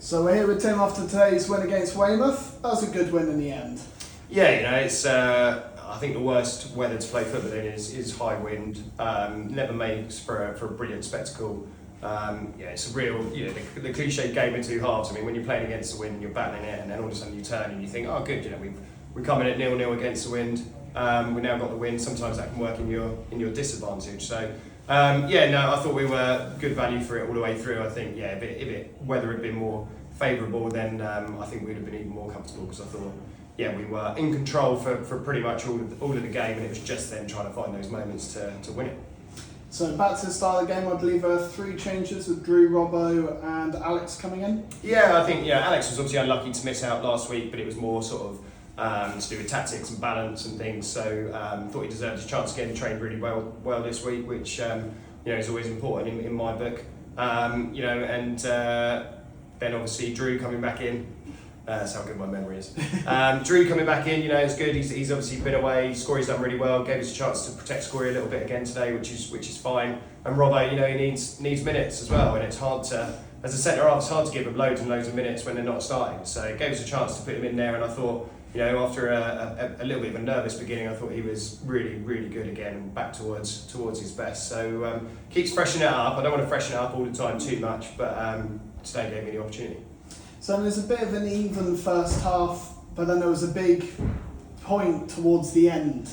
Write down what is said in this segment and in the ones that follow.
So we're here with Tim after today's win against Weymouth. That was a good win in the end. Yeah, it's. I think the worst weather to play football in is high wind. Never makes for a brilliant spectacle. It's a real, the cliche game in two halves. I mean, when you're playing against the wind, you're battling it, and then all of a sudden you turn and you think, oh, good, we come in at 0-0 against the wind. We now got the win. Sometimes that can work in your disadvantage. So. I thought we were good value for it all the way through. I think, if weather had been more favourable, then I think we'd have been even more comfortable, because I thought, we were in control for pretty much all of the game, and it was just then trying to find those moments to win it. So back to the start of the game, I believe there were 3 changes with Drew, Robbo and Alex coming in. Yeah, I think Alex was obviously unlucky to miss out last week, but it was more sort of to do with tactics and balance and things. So thought he deserved his chance again. Trained really well this week, which is always important in my book. Then obviously Drew coming back in. That's how good my memory is. Drew coming back in, it's good. He's obviously been away. Scory's done really well. Gave us a chance to protect Scory a little bit again today, which is fine. And Robbo, he needs minutes as well, and it's hard to, as a centre half, it's hard to give him loads and loads of minutes when they're not starting. So it gave us a chance to put him in there, and I thought, after a little bit of a nervous beginning, I thought he was really, really good again, back towards his best. So keeps freshening it up. I don't want to freshen it up all the time too much, but today gave me the opportunity. So there's a bit of an even first half, but then there was a big point towards the end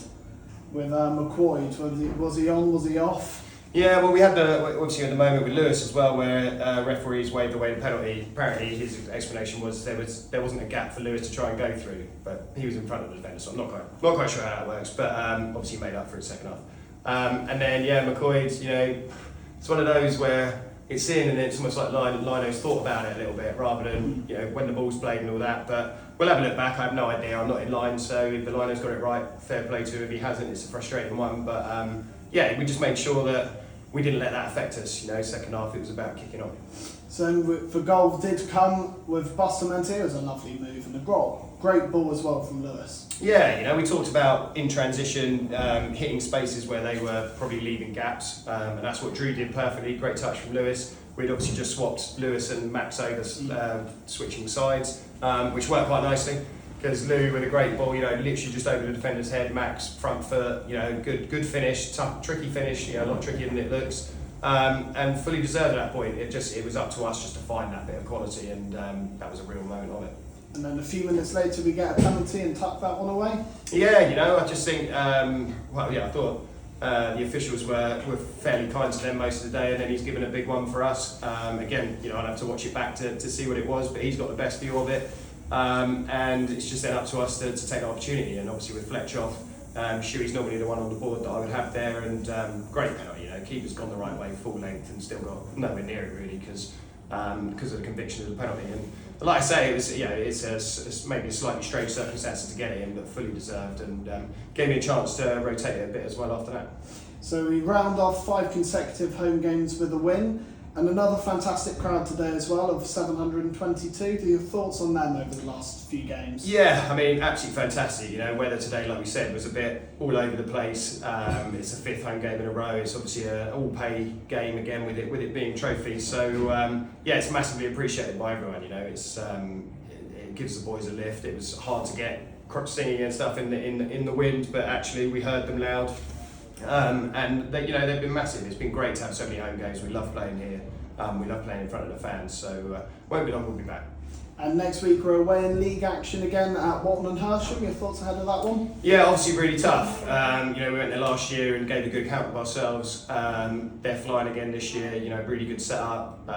with McCoy. Was he on? Was he off? Yeah, well, we had obviously at the moment with Lewis as well, where referees waved away the penalty. Apparently, his explanation was there wasn't a gap for Lewis to try and go through, but he was in front of the defender, so I'm not quite sure how that works. But obviously, he made up for it second half. And then McCoy's, it's one of those where it's in, and it's almost like Lino's thought about it a little bit, rather than when the ball's played and all that. But we'll have a look back. I have no idea. I'm not in line, so if the Lino's got it right, fair play to him. If he hasn't, it's a frustrating one. But we just made sure that we didn't let that affect us. Second half it was about kicking on. So the goal did come with Bustamante. It was a lovely move, and a great ball as well from Lewis. Yeah, we talked about in transition hitting spaces where they were probably leaving gaps, and that's what Drew did perfectly. Great touch from Lewis. We'd obviously just swapped Lewis and Max over, switching sides, which worked quite nicely. Because Lou with a great ball, literally just over the defender's head. Max front foot, good finish, tough, tricky finish, a lot trickier than it looks, and fully deserved at that point. It was up to us just to find that bit of quality, and that was a real moment of it. And then a few minutes later, we get a penalty and tuck that one away. Yeah, I just think, I thought the officials were fairly kind to them most of the day, and then he's given a big one for us. Again, I'd have to watch it back to see what it was, but he's got the best view of it. And it's just then up to us to take the opportunity, and obviously with Fletch off, Shuey's normally the one on the board that I would have there, and great penalty. Keeper's gone the right way, full length, and still got nowhere near it really because of the conviction of the penalty. And like I say, it was it's maybe a slightly strange circumstances to get it in, but fully deserved, and gave me a chance to rotate it a bit as well after that. So we round off 5 consecutive home games with a win. And another fantastic crowd today as well of 722. Do your thoughts on them over the last few games? Yeah, I mean, absolutely fantastic. Weather today, like we said, was a bit all over the place. It's a 5th home game in a row. It's obviously an all-pay game again with it being trophies. So it's massively appreciated by everyone. It gives the boys a lift. It was hard to get singing and stuff in the wind, but actually we heard them loud. And they've been massive. It's been great to have so many home games. We love playing here. We love playing in front of the fans. So won't be long, we'll be back. And next week we're away in league action again at Walton and Hersham. Your thoughts ahead of that one? Yeah, obviously really tough. We went there last year and gave a good account of ourselves. They're flying again this year. Really good setup.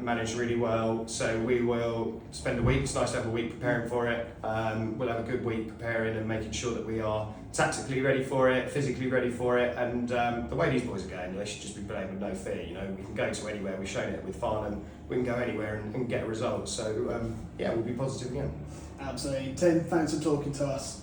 Managed really well. So we will spend a week. It's nice to have a week preparing for it. We'll have a good week preparing and making sure that we are tactically ready for it, physically ready for it, and the way these boys are going, they should just be playing with no fear. We can go to anywhere. We've shown it with Farnham. We can go anywhere and get a result. So we'll be positive again. Absolutely. Tim, thanks for talking to us.